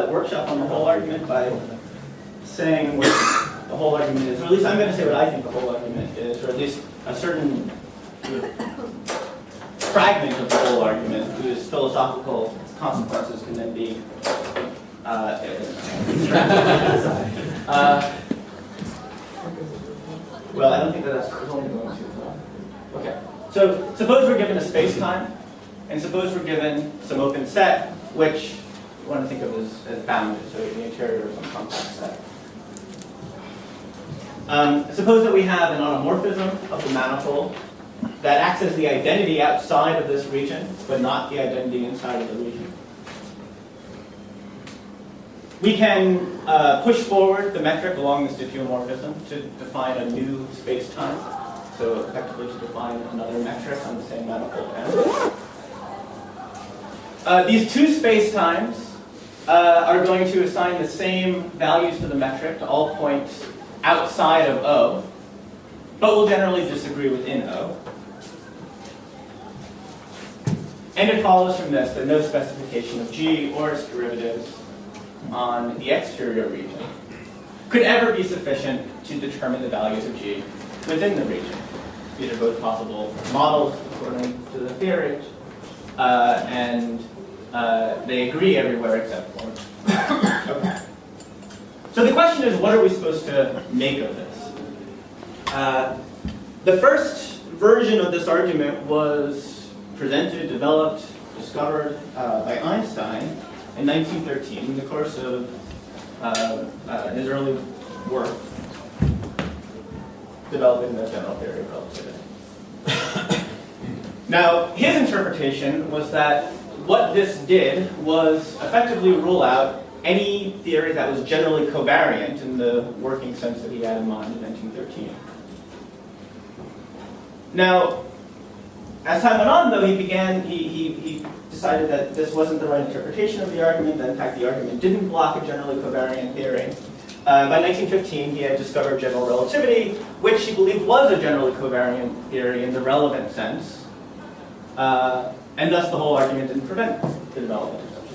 workshop on the whole argument by saying what the whole argument is, or at least I'm going to say what I think the whole argument is, or at least a certain fragment of the whole argument whose philosophical consequences can then be well, I don't think that's only going to. Okay. So suppose we're given a space-time, and suppose we're given some open set, which you want to think of as bounded, so the interior of some compact set. Suppose that we have an automorphism of the manifold that acts as the identity outside of this region, but not the identity inside of the region. We can push forward the metric along this diffeomorphism to define a new space-time, so effectively to define another metric on the same manifold M. These two space-times are going to assign the same values to the metric to all points outside of O, but will generally disagree within O. And it follows from this that no specification of G or its derivatives on the exterior region could ever be sufficient to determine the values of G within the region. These are both possible models according to the theory, and they agree everywhere except one. Okay. So the question is, what are we supposed to make of this? The first version of this argument was presented, developed, discovered by Einstein in 1913 in the course of his early work developing the general theory of relativity. Now, his interpretation was that what this did was effectively rule out any theory that was generally covariant in the working sense that he had in mind in 1913. Now, as time went on, though, he decided that this wasn't the right interpretation of the argument, that in fact the argument didn't block a generally covariant theory. By 1915, he had discovered general relativity, which he believed was a generally covariant theory in the relevant sense, and thus the whole argument didn't prevent the development of such a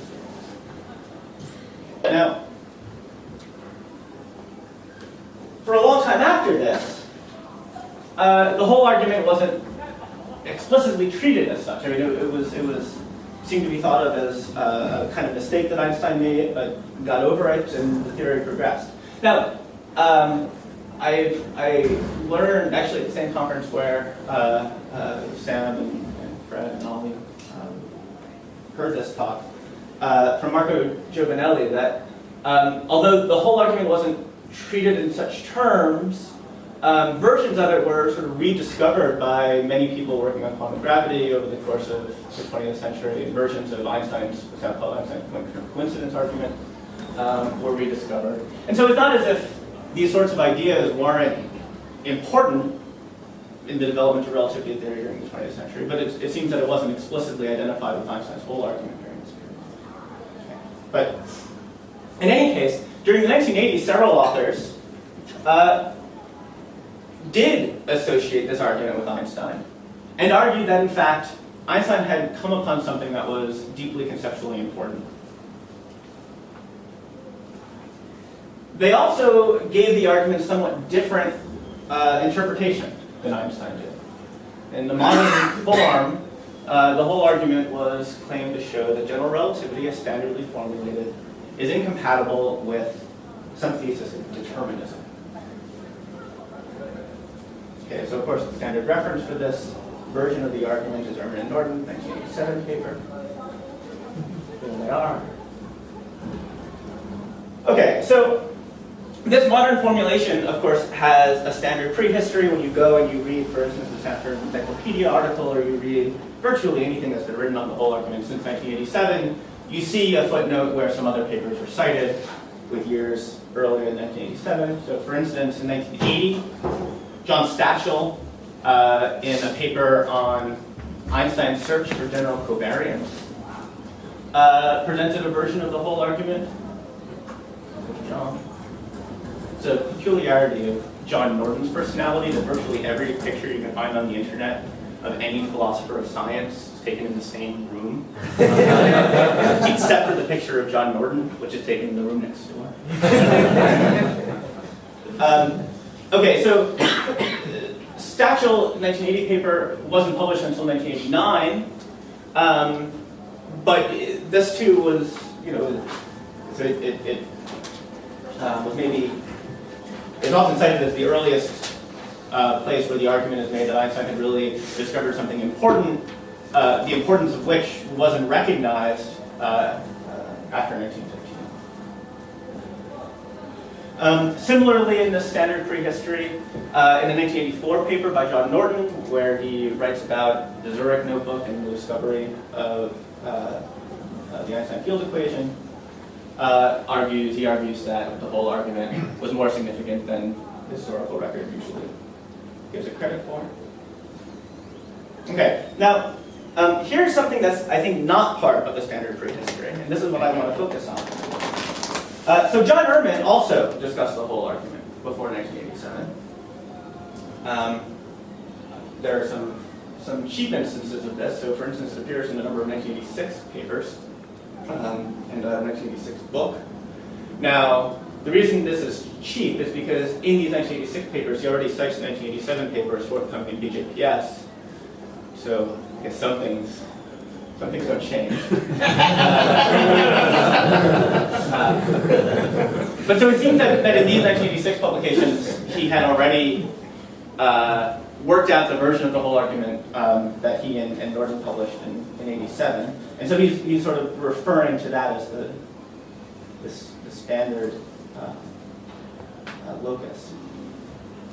theory. Now, for a long time after this, the whole argument wasn't explicitly treated as such. I mean, it seemed to be thought of as a kind of mistake that Einstein made, but got over it, and the theory progressed. Now, I learned actually at the same conference where Sam and Fred and Ollie heard this talk from Marco Giovanelli that although the whole argument wasn't treated in such terms, versions of it were sort of rediscovered by many people working on quantum gravity over the course of the 20th century. Versions of Einstein's, what's now called Einstein's coincidence argument, were rediscovered. And so it's not as if these sorts of ideas weren't important in the development of relativity theory during the 20th century, but it seems that it wasn't explicitly identified with Einstein's whole argument during this period. Okay. But in any case, during the 1980s, several authors did associate this argument with Einstein and argued that, in fact, Einstein had come upon something that was deeply conceptually important. They also gave the argument a somewhat different interpretation than Einstein did. In the modern form, the whole argument was claimed to show that general relativity, as standardly formulated, is incompatible with some thesis of determinism. Okay, so of course the standard reference for this version of the argument is Earman-Norton, 1987 paper. There they are. Okay, so this modern formulation, of course, has a standard prehistory. When you go and you read, for instance, the Stanford Encyclopedia article, or you read virtually anything that's been written on the whole argument since 1987, you see a footnote where some other papers are cited with years earlier in 1987. So for instance, in 1980, John Stachel, in a paper on Einstein's search for general covariance, presented a version of the whole argument. John. It's a peculiarity of John Norton's personality that virtually every picture you can find on the internet of any philosopher of science is taken in the same room, except for the picture of John Norton, which is taken in the room next door. Okay, so Stachel 1980 paper wasn't published until 1989, but this too was, so it was maybe, it's often cited as the earliest place where the argument is made that Einstein had really discovered something important, the importance of which wasn't recognized after 1915. Similarly, in the standard prehistory, in the 1984 paper by John Norton, where he writes about the Zurich notebook and the discovery of the Einstein field equation, he argues that the whole argument was more significant than the historical record usually gives it credit for. Okay, now here's something that's, I think, not part of the standard prehistory, and this is what I want to focus on. So John Earman also discussed the whole argument before 1987. There are some cheap instances of this. So for instance, it appears in a number of 1986 papers and a 1986 book. Now, the reason this is cheap is because in these 1986 papers, he already cites the 1987 papers forthcoming in BJPS. So I guess some things don't change. But so it seems that in these 1986 publications, he had already worked out the version of the whole argument that he and Norton published in 87. And so he's sort of referring to that as the standard locus.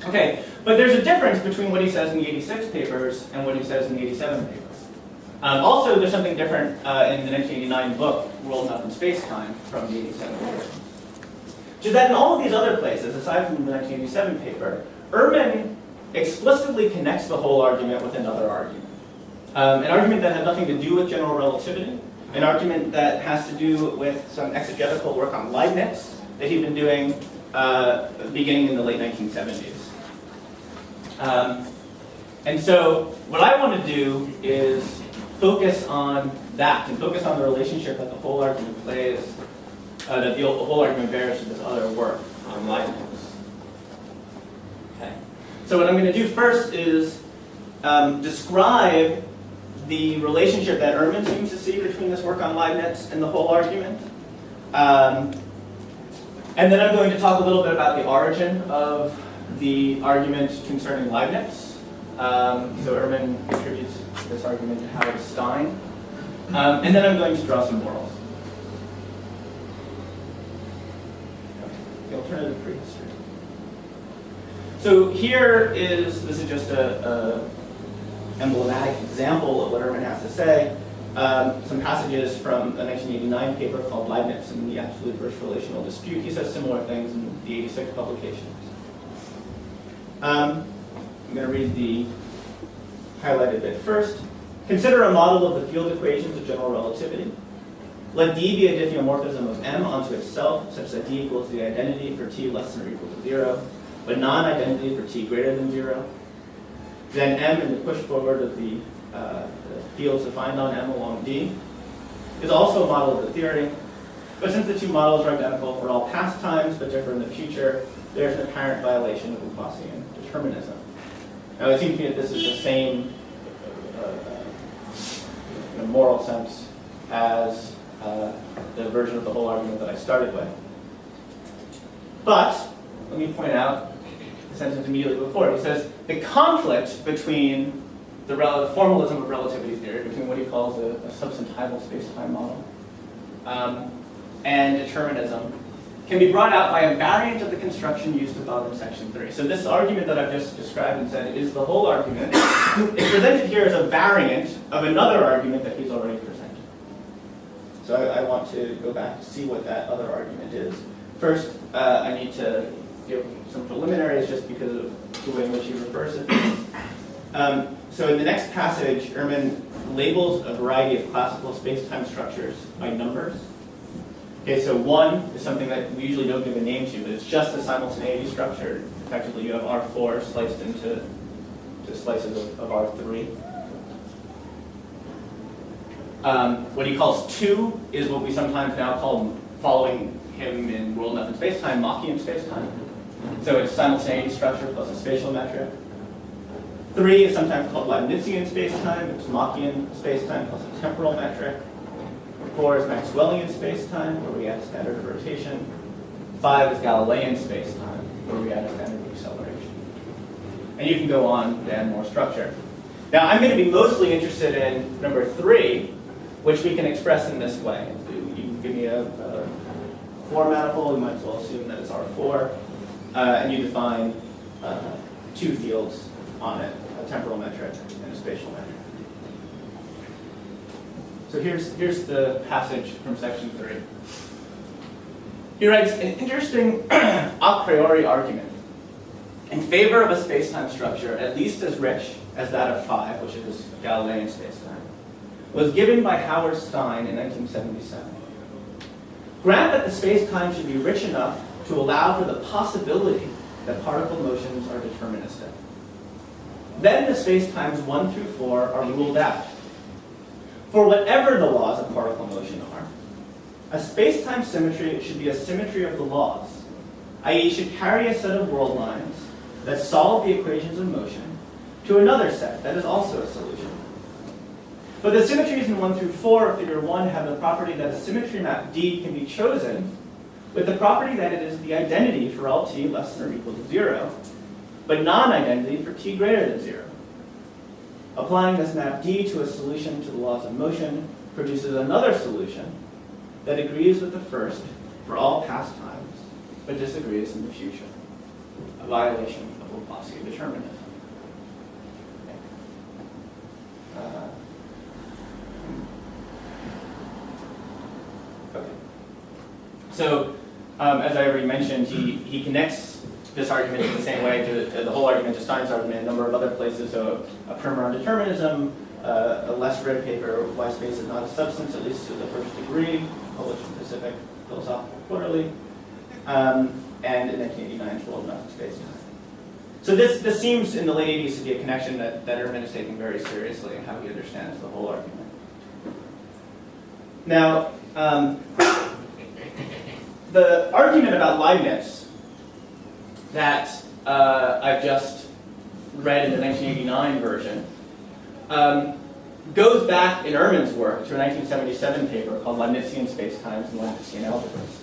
Okay, but there's a difference between what he says in the 86 papers and what he says in the 87 papers. Also, there's something different in the 1989 book, World Enough in Space-Time, from the 87 paper. Which is that in all of these other places, aside from the 1987 paper, Earman explicitly connects the whole argument with another argument. An argument that had nothing to do with general relativity, an argument that has to do with some exegetical work on Leibniz that he'd been doing beginning in the late 1970s. And so what I want to do is focus on that and focus on the relationship that the whole argument plays, that the whole argument bears to this other work on Leibniz. Okay. So what I'm going to do first is describe the relationship that Earman seems to see between this work on Leibniz and the whole argument. And then I'm going to talk a little bit about the origin of the argument concerning Leibniz. So Earman attributes this argument to Howard Stein. And then I'm going to draw some morals. The alternative prehistory. So this is just a emblematic example of what Earman has to say. Some passages from a 1989 paper called Leibniz and the Absolute Verse Relational Dispute. He says similar things in the 86 publications. I'm going to read the highlighted bit first. Consider a model of the field equations of general relativity. Let D be a diffeomorphism of M onto itself, such that D equals the identity for T less than or equal to 0, but non-identity for T greater than 0. Then M in the push forward of the fields defined on M along D is also a model of the theory, but since the two models are identical for all past times but differ in the future, there's an apparent violation of Laplacian determinism. Now it seems to me that this is the same in a moral sense as the version of the whole argument that I started with. But let me point out the sentence immediately before. He says the conflict between the formalism of relativity theory, between what he calls a substantival space-time model, and determinism, can be brought out by a variant of the construction used above in section 3. So this argument that I've just described and said is the whole argument. It's presented here as a variant of another argument that he's already presented. So I want to go back to see what that other argument is. First, I need to give some preliminaries just because of the way in which he refers to things. So in the next passage, Earman labels a variety of classical space-time structures by numbers. Okay, so 1 is something that we usually don't give a name to, but it's just a simultaneity structure. Effectively, you have R4 sliced into slices of R3. What he calls 2 is what we sometimes now call, following him in world method spacetime, Machian spacetime. So it's simultaneity structure plus a spatial metric. 3 is sometimes called Leibnizian spacetime. It's Machian spacetime plus a temporal metric. 4 is Maxwellian spacetime, where we add a standard of rotation. 5 is Galilean spacetime, where we add a standard of acceleration. And you can go on to add more structure. Now, I'm going to be mostly interested in number 3, which we can express in this way. You can give me a 4 manifold, you might as well assume that it's R4, and you define 2 fields on it, a temporal metric and a spatial metric. So here's the passage from section 3. He writes an interesting a priori argument in favor of a spacetime structure at least as rich as that of 5, which is Galilean spacetime, was given by Howard Stein in 1977. Grant that the spacetime should be rich enough to allow for the possibility that particle motions are deterministic. Then the spacetimes 1 through 4 are ruled out. For whatever the laws of particle motion are, a spacetime symmetry should be a symmetry of the laws, i.e. should carry a set of world lines that solve the equations of motion to another set that is also a solution. But the symmetries in 1 through 4 of figure 1 have the property that a symmetry map D can be chosen with the property that it is the identity for all t less than or equal to 0, but non-identity for t greater than 0. Applying this map D to a solution to the laws of motion produces another solution that agrees with the first for all past times, but disagrees in the future, a violation of Laplacian determinism. Okay. So, as I already mentioned, he connects this argument in the same way to the whole argument to Stein's argument in a number of other places. So, a primer on determinism, a less read paper, Why Space is Not a Substance, at least to the first degree, published in Pacific Philosophical Quarterly, and in 1989's World Method Spacetime. So this seems in the late 80s to be a connection that Earman is taking very seriously in how he understands the whole argument. Now, the argument about Leibniz that I've just read in the 1989 version goes back in Earman's work to a 1977 paper called Leibnizian Spacetimes and Leibnizian Algebras.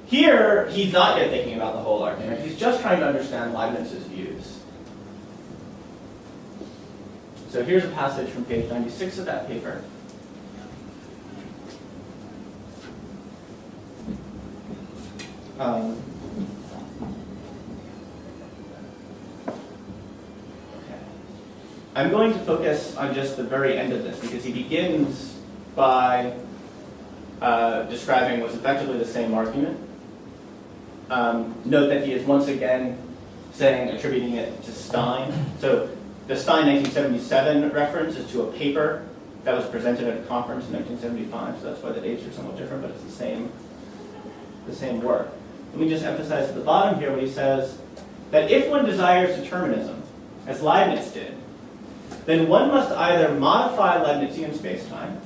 Here, he's not yet thinking about the whole argument. He's just trying to understand Leibniz's views. So here's a passage from page 96 of that paper. Okay. I'm going to focus on just the very end of this because he begins by describing what's effectively the same argument. Note that he is once again attributing it to Stein. So the Stein 1977 reference is to a paper that was presented at a conference in 1975, so that's why the dates are somewhat different, but it's the same work. Let me just emphasize at the bottom here what he says, that if one desires determinism, as Leibniz did, then one must either modify Leibnizian spacetime,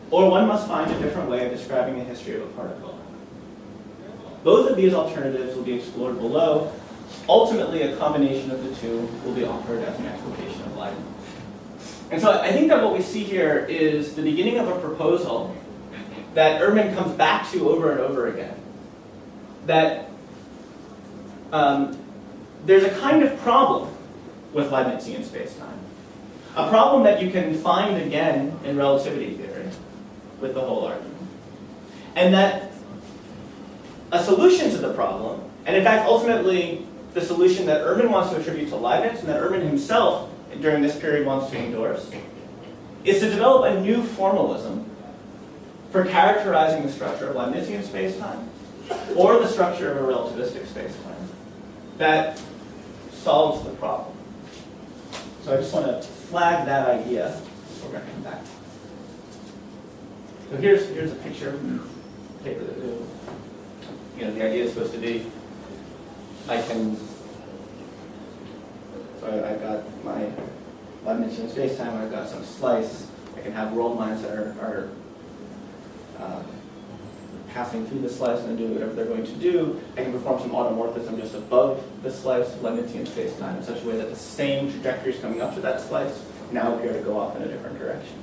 or one must find a different way of describing the history of a particle. Both of these alternatives will be explored below. Ultimately, a combination of the two will be offered as an explication of Leibniz. And so I think that what we see here is the beginning of a proposal that Earman comes back to over and over again. That there's a kind of problem with Leibnizian spacetime. A problem that you can find again in relativity theory with the whole argument. And that a solution to the problem, and in fact ultimately the solution that Earman wants to attribute to Leibniz and that Earman himself during this period wants to endorse, is to develop a new formalism for characterizing the structure of Leibnizian spacetime or the structure of a relativistic spacetime that solves the problem. So I just want to flag that idea before we're going to come back. So here's a picture from the paper that the idea is supposed to be, so I've got my Leibnizian spacetime, I've got some slice. I can have world lines that are passing through the slice and doing whatever they're going to do. I can perform some automorphism just above the slice of Leibnizian spacetime in such a way that the same trajectories coming up to that slice now appear to go off in a different direction.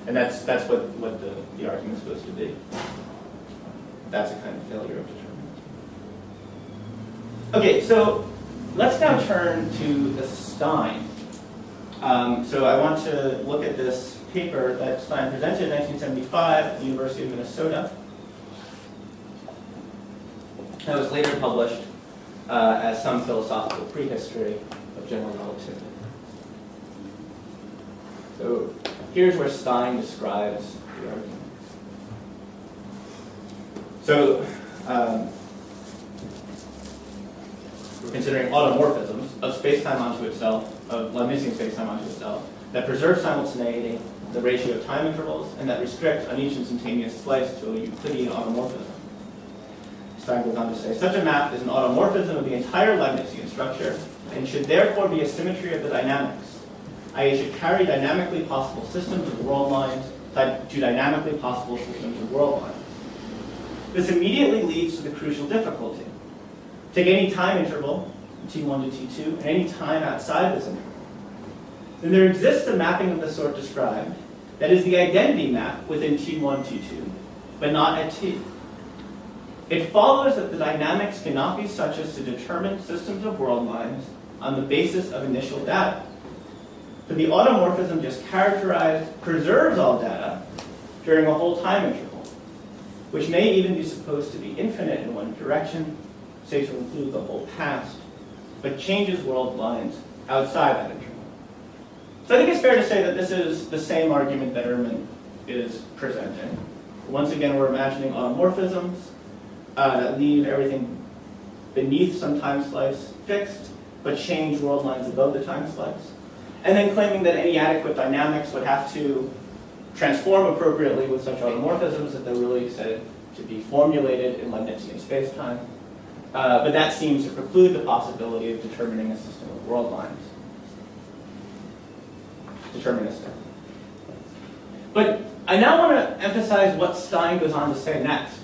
And that's what the argument is supposed to be. That's a kind of failure of determinism. Okay, so let's now turn to the Stein. So I want to look at this paper that Stein presented in 1975 at the University of Minnesota. That was later published as Some Philosophical Prehistory of General Relativity. So here's where Stein describes the argument. So we're considering automorphisms of spacetime onto itself, of Leibnizian spacetime onto itself, that preserve simultaneity, the ratio of time intervals, and that restrict on each instantaneous slice to a Euclidean automorphism. Stein goes on to say, such a map is an automorphism of the entire Leibnizian structure, and should therefore be a symmetry of the dynamics, i.e. should carry dynamically possible systems of world lines to dynamically possible systems of world lines. This immediately leads to the crucial difficulty. Take any time interval, t1 to t2, and any time outside this interval. Then there exists a mapping of the sort described that is the identity map within t1, t2, but not at t. It follows that the dynamics cannot be such as to determine systems of world lines on the basis of initial data. For the automorphism just characterized preserves all data during a whole time interval, which may even be supposed to be infinite in one direction, say to include the whole past, but changes world lines outside that interval. So I think it's fair to say that this is the same argument that Earman is presenting. Once again, we're imagining automorphisms that leave everything beneath some time slice fixed, but change world lines above the time slice. And then claiming that any adequate dynamics would have to transform appropriately with such automorphisms that they're really said to be formulated in Leibnizian spacetime. But that seems to preclude the possibility of determining a system of world lines. Deterministic. But I now want to emphasize what Stein goes on to say next.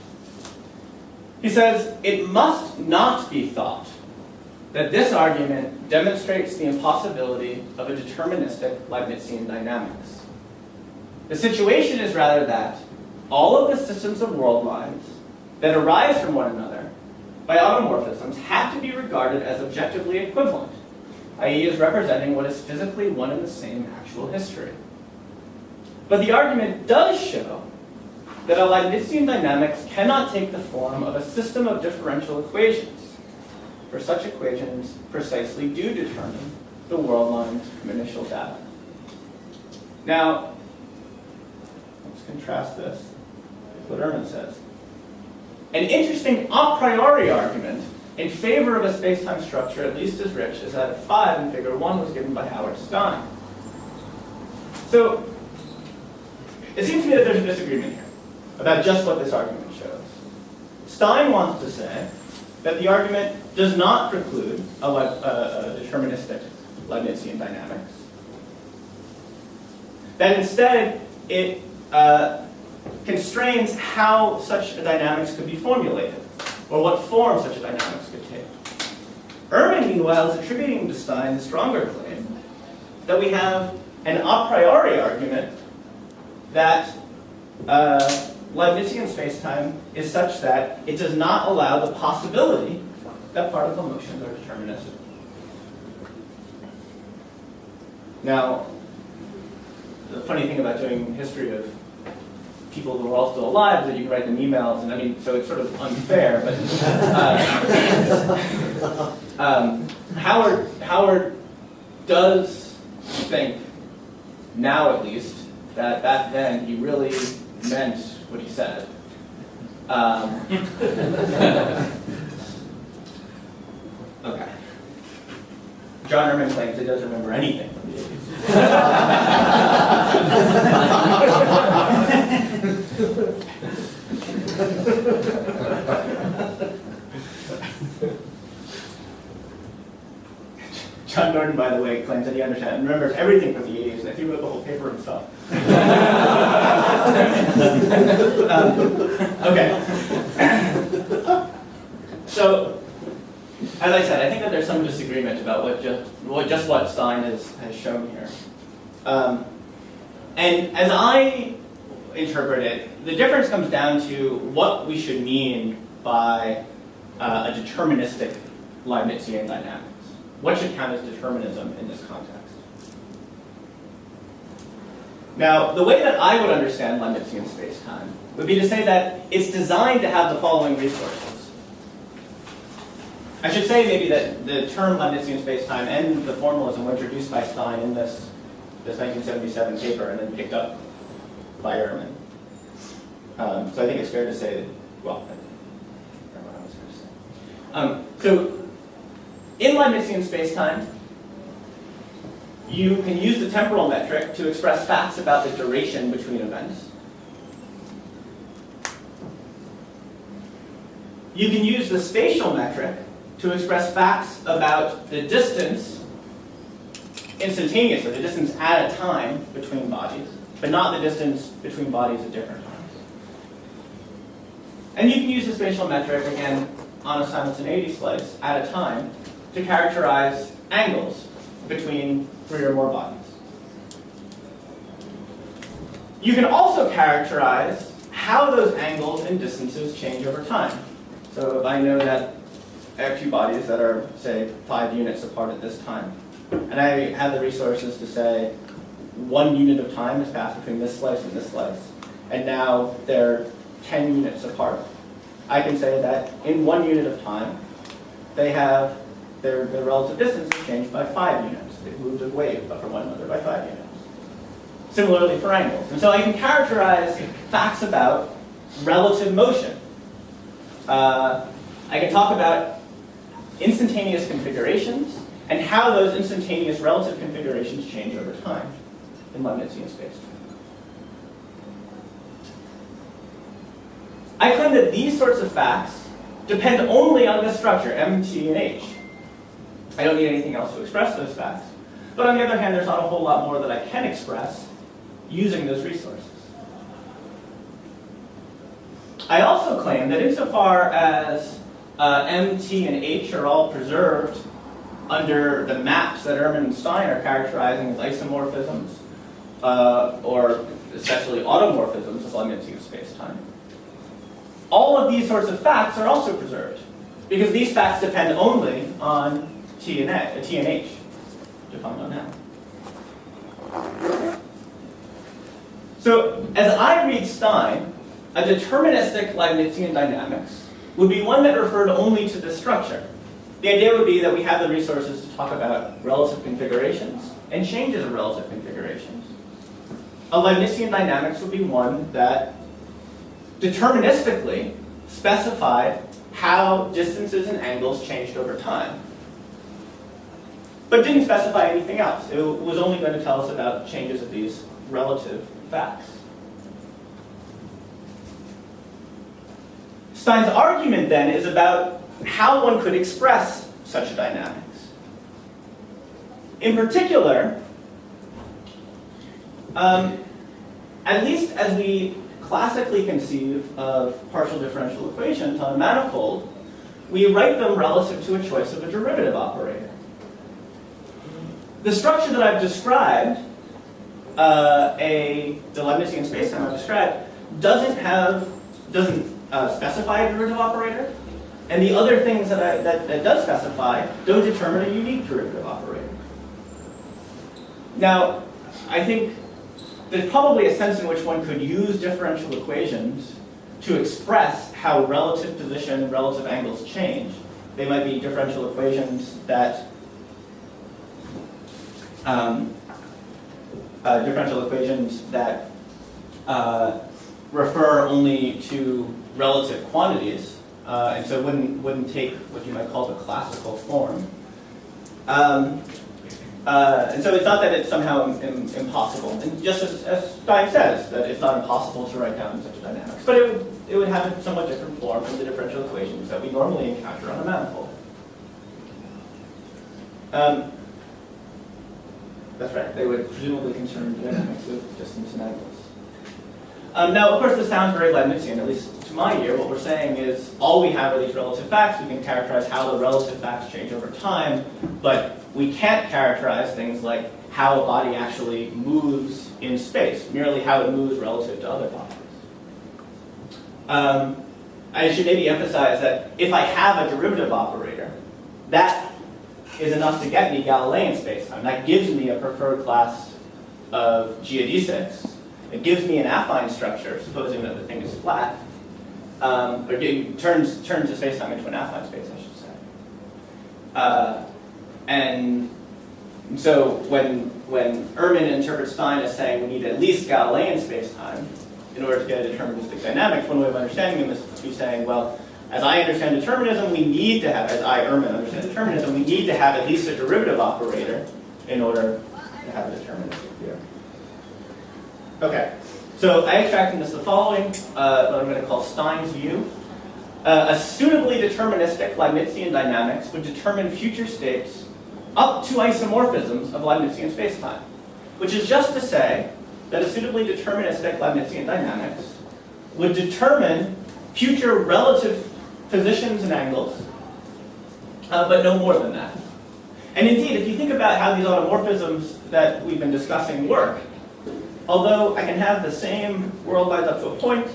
He says, it must not be thought that this argument demonstrates the impossibility of a deterministic Leibnizian dynamics. The situation is rather that all of the systems of world lines that arise from one another by automorphisms have to be regarded as objectively equivalent, i.e. as representing what is physically one and the same actual history. But the argument does show that a Leibnizian dynamics cannot take the form of a system of differential equations, for such equations precisely do determine the world lines from initial data. Now, let's contrast this with what Earman says. An interesting a priori argument in favor of a spacetime structure at least as rich as that of 5 in Figure 1 was given by Howard Stein. So, it seems to me that there's a disagreement here about just what this argument shows. Stein wants to say that the argument does not preclude a deterministic Leibnizian dynamics. That instead, it constrains how such a dynamics could be formulated, or what form such a dynamics could take. Earman, meanwhile, is attributing to Stein the stronger claim that we have an a priori argument that Leibnizian spacetime is such that it does not allow the possibility that particle motions are deterministic. Now, the funny thing about doing history of people who are all still alive is that you can write them emails, and I mean, so it's sort of unfair, but Howard does think, now at least, that back then he really meant what he said. Okay. John Earman claims he doesn't remember anything from the 80s. John Norton, by the way, claims that he understands and remembers everything from the 80s, and I threw out the whole paper and stuff. Okay. So, as I said, I think that there's some disagreement about what Stein has shown here. And as I interpret it, the difference comes down to what we should mean by a deterministic Leibnizian dynamics. What should count as determinism in this context? Now, the way that I would understand Leibnizian space-time would be to say that it's designed to have the following resources. I should say maybe that the term Leibnizian space-time and the formalism were introduced by Stein in this 1977 paper and then picked up by Earman. So I think it's fair to say that, well, I don't know what I was going to say. So in Leibnizian space-time, you can use the temporal metric to express facts about the duration between events. You can use the spatial metric to express facts about the distance instantaneously, the distance at a time between bodies, but not the distance between bodies at different times. And you can use the spatial metric, again, on a simultaneity slice at a time to characterize angles between 3 or more bodies. You can also characterize how those angles and distances change over time. So if I know that I have 2 bodies that are, say, 5 units apart at this time, and I have the resources to say 1 unit of time has passed between this slice and this slice, and now they're 10 units apart, I can say that in 1 unit of time, they have their relative distance has changed by 5 units. They've moved away from one another by 5 units. Similarly for angles. And so I can characterize facts about relative motion. I can talk about instantaneous configurations and how those instantaneous relative configurations change over time in Leibnizian space. I claim that these sorts of facts depend only on this structure, M, T, and H. I don't need anything else to express those facts. But on the other hand, there's not a whole lot more that I can express using those resources. I also claim that insofar as M, T, and H are all preserved under the maps that Earman and Stein are characterizing as isomorphisms, or essentially automorphisms of Leibnizian space-time, all of these sorts of facts are also preserved, because these facts depend only on T and H, defined on M. So, as I read Stein, a deterministic Leibnizian dynamics would be one that referred only to this structure. The idea would be that we have the resources to talk about relative configurations and changes of relative configurations. A Leibnizian dynamics would be one that deterministically specified how distances and angles changed over time, but didn't specify anything else. It was only going to tell us about changes of these relative facts. Stein's argument then is about how one could express such dynamics. In particular, at least as we classically conceive of partial differential equations on a manifold, we write them relative to a choice of a derivative operator. The structure that I've described, the Leibnizian spacetime I've described, doesn't specify a derivative operator, and the other things that does specify don't determine a unique derivative operator. Now, I think there's probably a sense in which one could use differential equations to express how relative position and relative angles change. They might be differential equations that refer only to relative quantities, and so wouldn't take what you might call the classical form. And so it's not that it's somehow impossible, and just as Stein says, that it's not impossible to write down such dynamics, but it would have a somewhat different form from the differential equations that we normally encounter on a manifold. That's right. They would presumably concern dynamics of distance and angles. Now, of course, this sounds very Leibnizian, at least to my ear. What we're saying is all we have are these relative facts. We can characterize how the relative facts change over time, but we can't characterize things like how a body actually moves in space, merely how it moves relative to other bodies. I should maybe emphasize that if I have a derivative operator, that is enough to get me Galilean spacetime. That gives me a preferred class of geodesics. It gives me an affine structure, supposing that the thing is flat, or turns the spacetime into an affine space, I should say. And so when Earman interprets Stein as saying we need at least Galilean spacetime in order to get a deterministic dynamics, one way of understanding him is to be saying, well, as I understand determinism, we need to have, as I, Earman, understand determinism, we need to have at least a derivative operator in order to have a deterministic theory. Okay, so I extracted this the following, what I'm going to call Stein's view. A suitably deterministic Leibnizian dynamics would determine future states up to isomorphisms of Leibnizian spacetime, which is just to say that a suitably deterministic Leibnizian dynamics would determine future relative positions and angles, but no more than that. And indeed, if you think about how these automorphisms that we've been discussing work, although I can have the same world lines up to a point,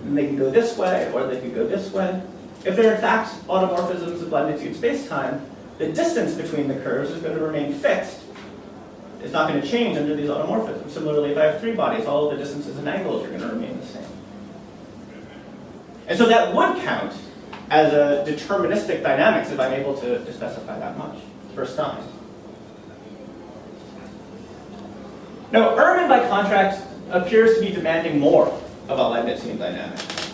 and they can go this way, or they can go this way, if they're in fact automorphisms of Leibnizian spacetime, the distance between the curves is going to remain fixed. It's not going to change under these automorphisms. Similarly, if I have three bodies, all of the distances and angles are going to remain the same. And so that would count as a deterministic dynamics if I'm able to specify that much for Stein. Now, Earman, by contrast, appears to be demanding more about Leibnizian dynamics.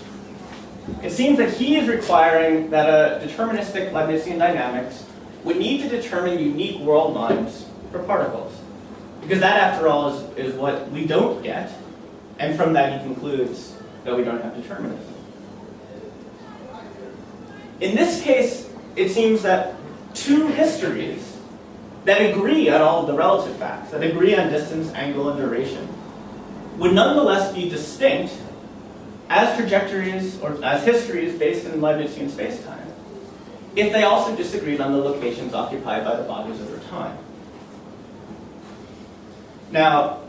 It seems that he is requiring that a deterministic Leibnizian dynamics would need to determine unique world lines for particles. Because that, after all, is what we don't get. And from that, he concludes that we don't have determinism. In this case, it seems that two histories that agree on all of the relative facts, that agree on distance, angle, and duration, would nonetheless be distinct as trajectories or as histories based in Leibnizian spacetime, if they also disagreed on the locations occupied by the bodies over time. Now,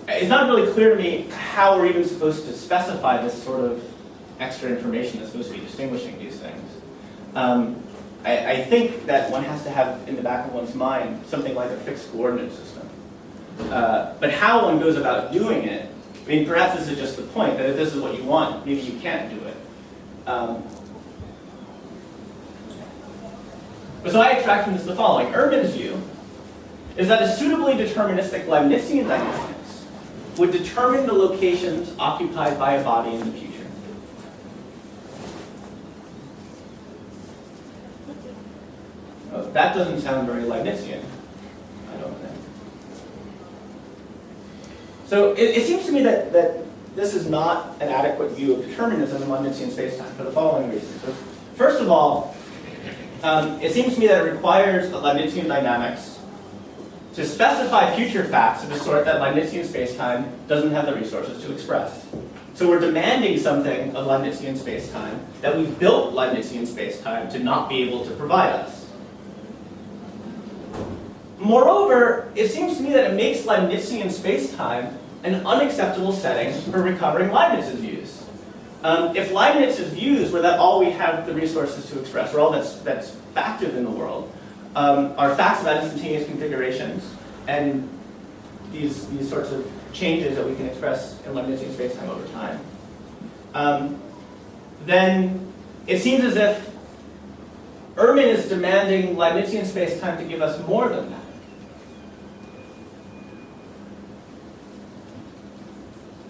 it's not really clear to me how we're even supposed to specify this sort of extra information that's supposed to be distinguishing these things. I think that one has to have in the back of one's mind something like a fixed coordinate system. But how one goes about doing it, I mean, perhaps this is just the point, that if this is what you want, maybe you can't do it. So I extract from this the following. Earman's view is that a suitably deterministic Leibnizian dynamics would determine the locations occupied by a body in the future. That doesn't sound very Leibnizian, I don't think. So it seems to me that this is not an adequate view of determinism in Leibnizian spacetime for the following reasons. So first of all, it seems to me that it requires the Leibnizian dynamics to specify future facts of the sort that Leibnizian spacetime doesn't have the resources to express. So we're demanding something of Leibnizian spacetime that we've built Leibnizian spacetime to not be able to provide us. Moreover, it seems to me that it makes Leibnizian spacetime an unacceptable setting for recovering Leibniz's views. If Leibniz's views were that all we have the resources to express, or all that's factive in the world, are facts about instantaneous configurations and these sorts of changes that we can express in Leibnizian spacetime over time, then it seems as if Earman is demanding Leibnizian spacetime to give us more than that.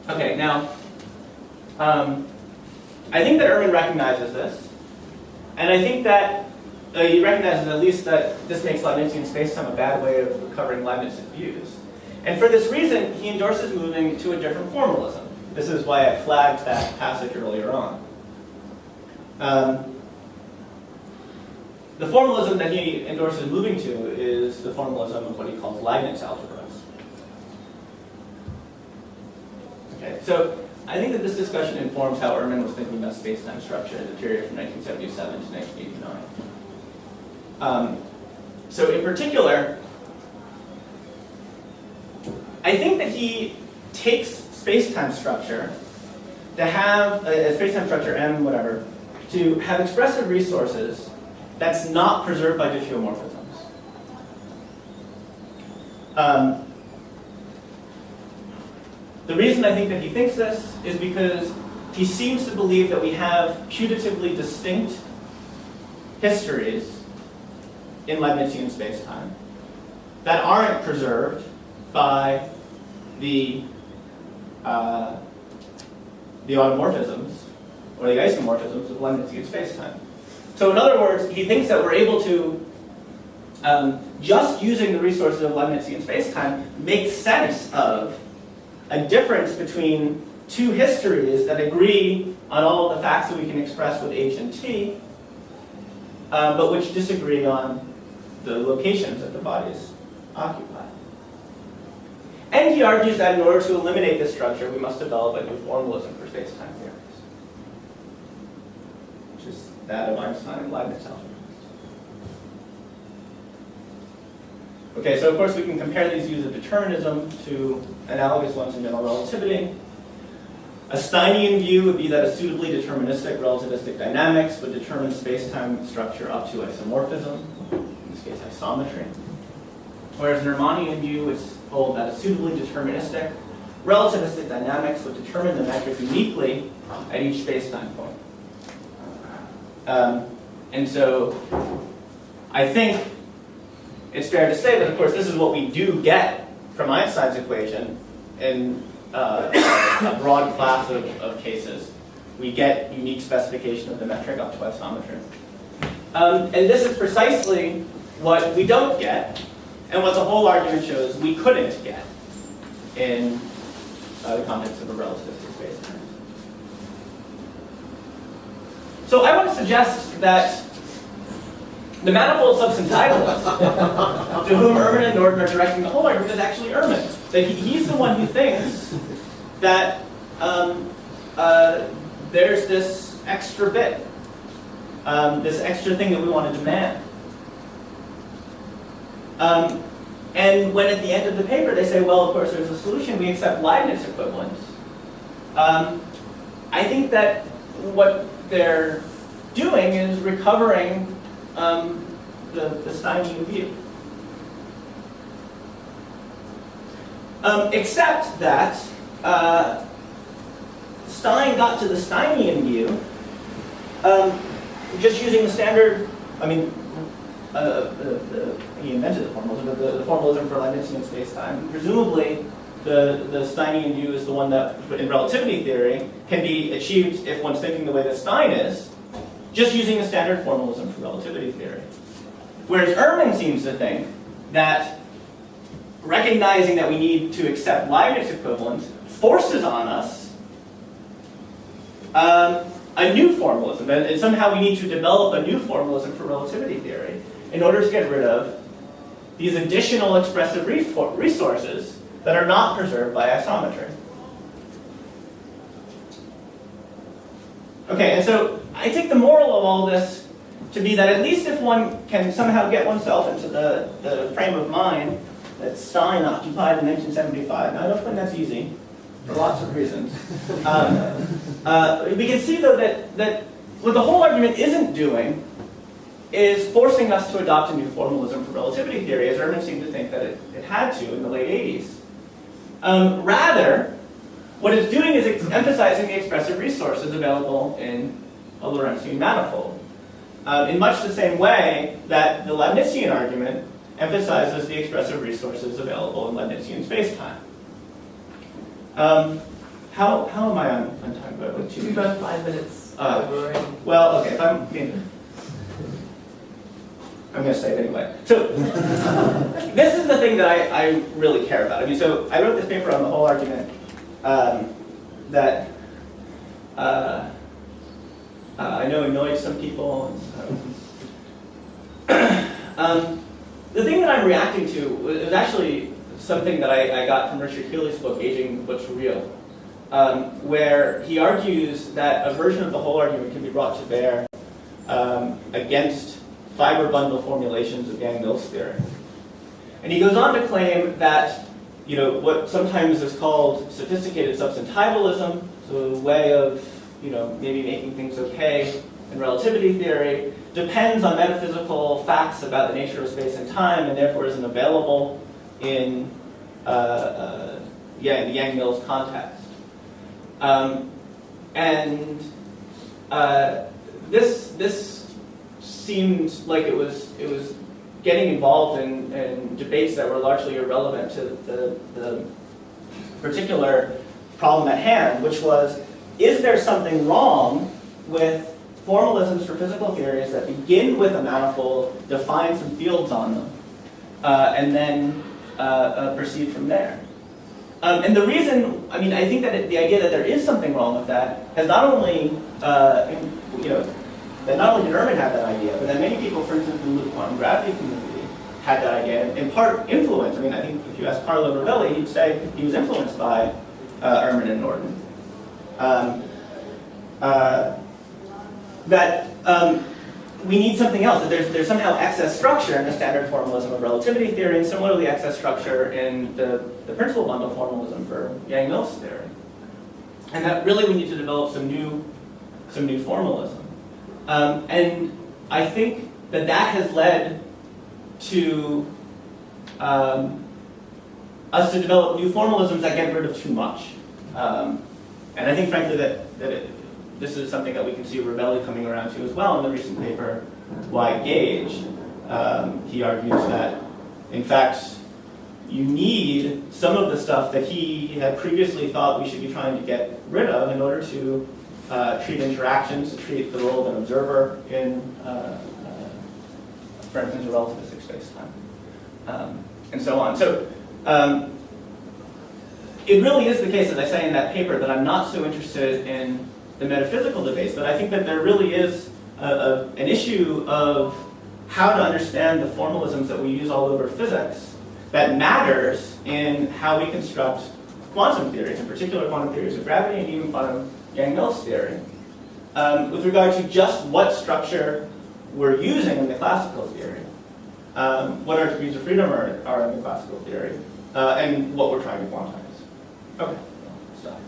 Okay, now, I think that Earman recognizes this, and I think that he recognizes at least that this makes Leibnizian spacetime a bad way of recovering Leibniz's views. And for this reason, he endorses moving to a different formalism. This is why I flagged that passage earlier on. the formalism that he endorses moving to is the formalism of what he calls Leibniz algebras. Okay, so I think that this discussion informs how Earman was thinking about space-time structure in the period from 1977 to 1989. So in particular, I think that he takes space-time structure to have, space-time structure M whatever, to have expressive resources that's not preserved by diffeomorphisms. The reason I think that he thinks this is because he seems to believe that we have putatively distinct histories in Leibnizian spacetime that aren't preserved by the automorphisms or the isomorphisms of Leibnizian spacetime. So in other words, he thinks that we're able to, just using the resources of Leibnizian spacetime, make sense of a difference between two histories that agree on all of the facts that we can express with H and T, but which disagree on the locations that the bodies occupy. And he argues that in order to eliminate this structure, we must develop a new formalism for space-time theories, which is that of Einstein and Leibniz algebra. Okay, so of course we can compare these views of determinism to analogous ones in general relativity. A Steinian view would be that a suitably deterministic relativistic dynamics would determine space-time structure up to isomorphism, in this case isometry. Whereas an Earmanian view would hold that a suitably deterministic relativistic dynamics would determine the metric uniquely at each space-time point. And so I think it's fair to say that, of course, this is what we do get from Einstein's equation in a broad class of cases. We get unique specification of the metric up to isometry. And this is precisely what we don't get, and what the whole argument shows we couldn't get in the context of a relativistic space-time. So I want to suggest that the manifold substantialist to whom Earman-Norton are directing the whole argument is actually Earman. That he's the one who thinks that there's this extra bit, this extra thing that we want to demand. And when at the end of the paper they say, well, of course there's a solution, we accept Leibniz equivalence, I think that what they're doing is recovering the Steinian view. Except that Stein got to the Steinian view just using the standard, he invented the formalism, but the formalism for Leibnizian spacetime. Presumably, the Steinian view is the one that, in relativity theory, can be achieved if one's thinking the way that Stein is, just using the standard formalism for relativity theory. Whereas Earman seems to think that recognizing that we need to accept Leibniz equivalence forces on us a new formalism, and somehow we need to develop a new formalism for relativity theory in order to get rid of these additional expressive resources that are not preserved by isometry. Okay, and so I take the moral of all this to be that at least if one can somehow get oneself into the frame of mind that Stein occupied in 1975, now I don't think that's easy, for lots of reasons. We can see, though, that what the whole argument isn't doing is forcing us to adopt a new formalism for relativity theory, as Earman seemed to think that it had to in the late 80s. Rather, what it's doing is it's emphasizing the expressive resources available in a Lorentzian manifold, in much the same way that the Leibnizian argument emphasizes the expressive resources available in Leibnizian spacetime. How am I on time? We've got 5 minutes. Well, okay, if I'm going to say it anyway. So, this is the thing that I really care about. So I wrote this paper on the whole argument that I know annoyed some people. The thing that I'm reacting to is actually something that I got from Richard Healy's book, Aging What's Real, where he argues that a version of the whole argument can be brought to bear against fiber bundle formulations of Yang-Mills theory. And he goes on to claim that what sometimes is called sophisticated substantivalism, so a way of maybe making things okay in relativity theory, depends on metaphysical facts about the nature of space and time, and therefore isn't available in the Yang-Mills context. This seemed like it was getting involved in debates that were largely irrelevant to the particular problem at hand, which was, is there something wrong with formalisms for physical theories that begin with a manifold, define some fields on them, and then proceed from there? And the reason, I think that the idea that there is something wrong with that has not only, that not only did Earman have that idea, but that many people, for instance, in the quantum gravity community, had that idea, and in part influenced. I think if you ask Carlo Rovelli, he'd say he was influenced by Earman and Norton. That we need something else, that there's somehow excess structure in the standard formalism of relativity theory, and similarly excess structure in the principal bundle formalism for Yang-Mills theory. And that really we need to develop some new formalism. And I think that has led to us to develop new formalisms that get rid of too much. And I think, frankly, this is something that we can see Rovelli coming around to as well in the recent paper, Why Gauge. He argues that, in fact, you need some of the stuff that he had previously thought we should be trying to get rid of in order to treat interactions, to treat the role of an observer in, for instance, a relativistic space-time, and so on. So it really is the case, as I say in that paper, that I'm not so interested in the metaphysical debates, but I think that there really is an issue of how to understand the formalisms that we use all over physics that matters in how we construct quantum theories, in particular quantum theories of gravity and even quantum Yang-Mills theory, with regard to just what structure we're using in the classical theory, what our degrees of freedom are in the classical theory, and what we're trying to quantize. Okay, stop.